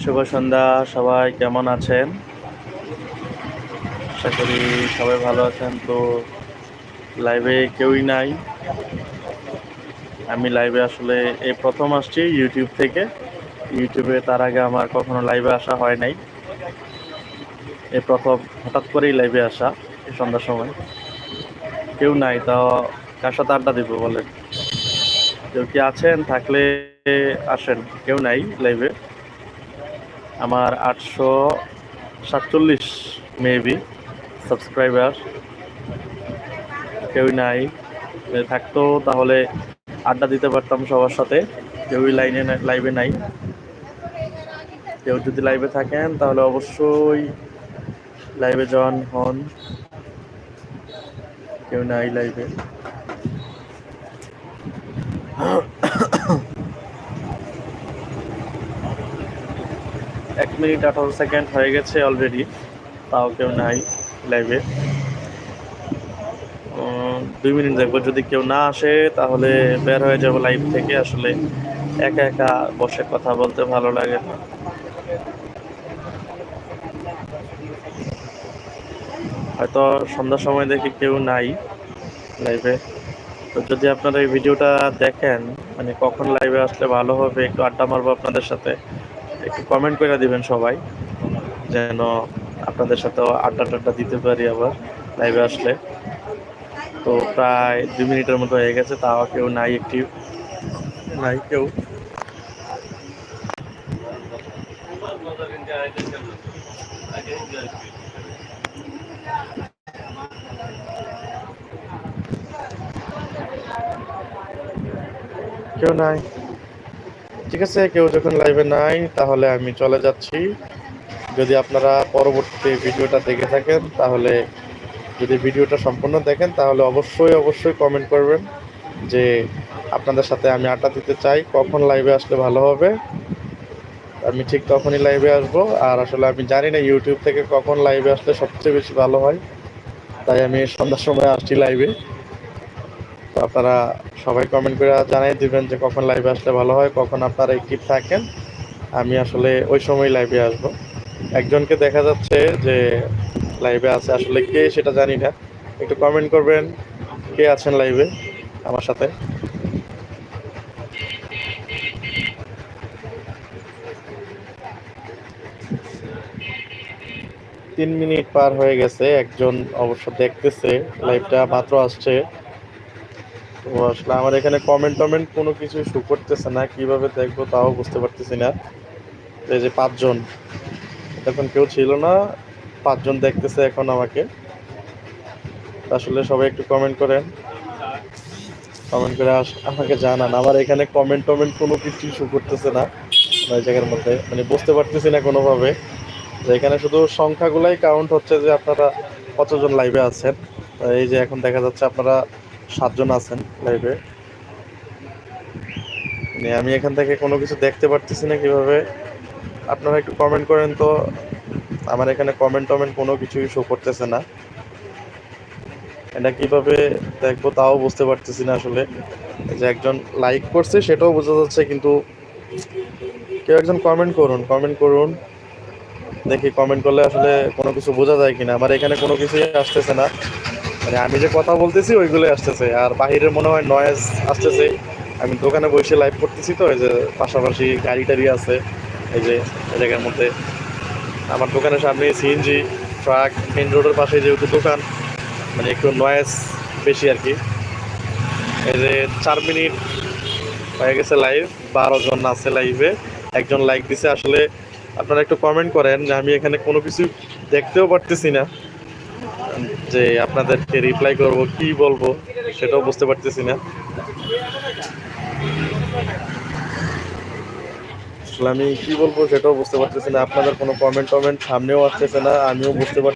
শুভ সন্ধ্যা, সবাই কেমন আছেন? আশা করি সবাই ভালো আছেন। তো লাইভে কেউই নাই। আমি লাইভে আসলে এই প্রথম আসছি ইউটিউব থেকে। ইউটিউবে তার আগে আমার কখনো লাইভে আসা হয় নাই। এই প্রথম হঠাৎ করেই লাইভে আসা এই সন্ধ্যার সময়। কেউ নাই, তাও কার সাথে আড্ডা দিব বলেন? কেউ কি আছেন? থাকলে আসেন। কেউ নাই লাইভে। আমার 847 মেবি সাবস্ক্রাইবার। কেউ নাই। যদি থাকতো তাহলে আড্ডা দিতে পারতাম সবার সাথে। কেউই লাইভে নাই। কেউ যদি লাইভে থাকেন তাহলে অবশ্যই লাইভে জয়েন হন। কেউ নাই লাইভে। 1 মিনিট 18 সেকেন্ড হয়ে গেছে অলরেডি, তাও কেউ নাই লাইভে। 2 মিনিট দেখবো, যদি কেউ না আসে তাহলে বের হয়ে যাবো লাইভ থেকে। আসলে একা একা বসে কথা বলতে ভালো লাগে না। হয়তো সন্ধ্যার সময় দেখি কেউ নাই লাইভে। তো যদি আপনারা এই ভিডিওটা দেখেন, মানে কখন লাইভে আসলে ভালো হবে, একটু আড্ডা মারবো আপনাদের সাথে, একটু কমেন্ট করে দিবেন সবাই, যেন আপনাদের সাথেও আড্ডা টাড্ডা দিতে পারি আবার লাইভে আসলে। তো প্রায় 2 মিনিটের মতো হয়ে গেছে, তাও কেউ নাই, একটি নাই কেউ। কেউ নাই। ঠিক আছে, কেউ যখন লাইভে নাই তাহলে আমি চলে যাচ্ছি। যদি আপনারা পরবর্তীতে ভিডিওটা দেখে থাকেন, তাহলে যদি ভিডিওটা সম্পূর্ণ দেখেন তাহলে অবশ্যই কমেন্ট করবেন যে আপনাদের সাথে আমি আড্ডা দিতে চাই, কখন লাইভে আসলে ভালো হবে। আমি ঠিক তখনই লাইভে আসবো। আর আসলে আমি জানি না ইউটিউব থেকে কখন লাইভে আসলে সবচেয়ে বেশি ভালো হয়, তাই আমি সন্ধ্যার সময় আসছি লাইভে। তো আপনারা সবাই কমেন্ট করে জানাই দিবেন যে কখন লাইভে আসলে ভালো হয়, কখন আপনারা অ্যাক্টিভ থাকেন। আমি আসলে ওই সময় লাইভে আসব। একজনকে দেখা যাচ্ছে যে লাইভে আছে, আসলে কে সেটা জানি না। একটু কমেন্ট করবেন কে আছেন লাইভে আমার সাথে। তিন মিনিট পার হয়ে গেছে, একজন অবশ্য দেখতেছে, লাইভটা মাত্র আসছে। তো আসলে আমার এখানে কমেন্ট কোনো কিছু শো করতেছে না, কিভাবে দেখবো তাও বুঝতে পারতেছি না। এই যে 5 জন, এখন কেউ ছিল না, 5 জন দেখতেছে এখন আমাকে। আসলে সবাই একটু কমেন্ট করেন, কমেন্ট করে আমাকে জানান। আমার এখানে কমেন্ট কোনো কিছু শো করতেছে না ওই জায়গার মধ্যে, মানে বুঝতে পারতেছি না কোনোভাবে যে এখানে শুধু সংখ্যাগুলাই কাউন্ট হচ্ছে যে আপনারা কতজন লাইভে আছেন। এই যে এখন দেখা যাচ্ছে আপনারা 7 জন আছেন লাইভে। মানে আমি এখান থেকে কোনো কিছু দেখতে পারতেছি না কিভাবে। আপনারা একটু কমেন্ট করেন তো। আমার এখানে কমেন্ট কোনো কিছুই শো করতেছে না। এটা কিভাবে দেখবো তাও বুঝতে পারতেছি না আসলে। যে একজন লাইক করছে সেটাও বোঝা যাচ্ছে, কিন্তু কেউ একজন কমেন্ট করুন। দেখি কমেন্ট করলে আসলে কোনো কিছু বোঝা যায় কিনা। আমার এখানে কোনো কিছুই আসতেছে না, মানে আমি যে কথা বলতেছি ওইগুলোই আসতেছে, আর বাহিরের মনে হয় নয়েজ আসতেছে। আমি দোকানে বসে লাইভ করতেছি, তো এই যে পাশাপাশি গাড়ি টাড়ি আছে এই যে এই জায়গার মধ্যে। আমার দোকানের সামনে সিএনজি ট্রাক, মেন রোডের পাশে যেহেতু দোকান, মানে একটু নয়েজ বেশি আর কি। এই যে 4 মিনিট হয়ে গেছে লাইভ, 12 জন আছে লাইভে, একজন লাইক দিছে। আসলে আপনারা একটু কমেন্ট করেন, যে আমি এখানে কোনো কিছু দেখতেও পারতেছি না, যে আপনাদেরকে রিপ্লাই করব কি বলবো সেটাও বুঝতে পারতেছি না। আসলে আমি কি বলবো সেটাও বুঝতে পারতেছি না। আপনাদের কোনো কমেন্ট সামনেও আসতেছে না, আমিও বুঝতে পারছি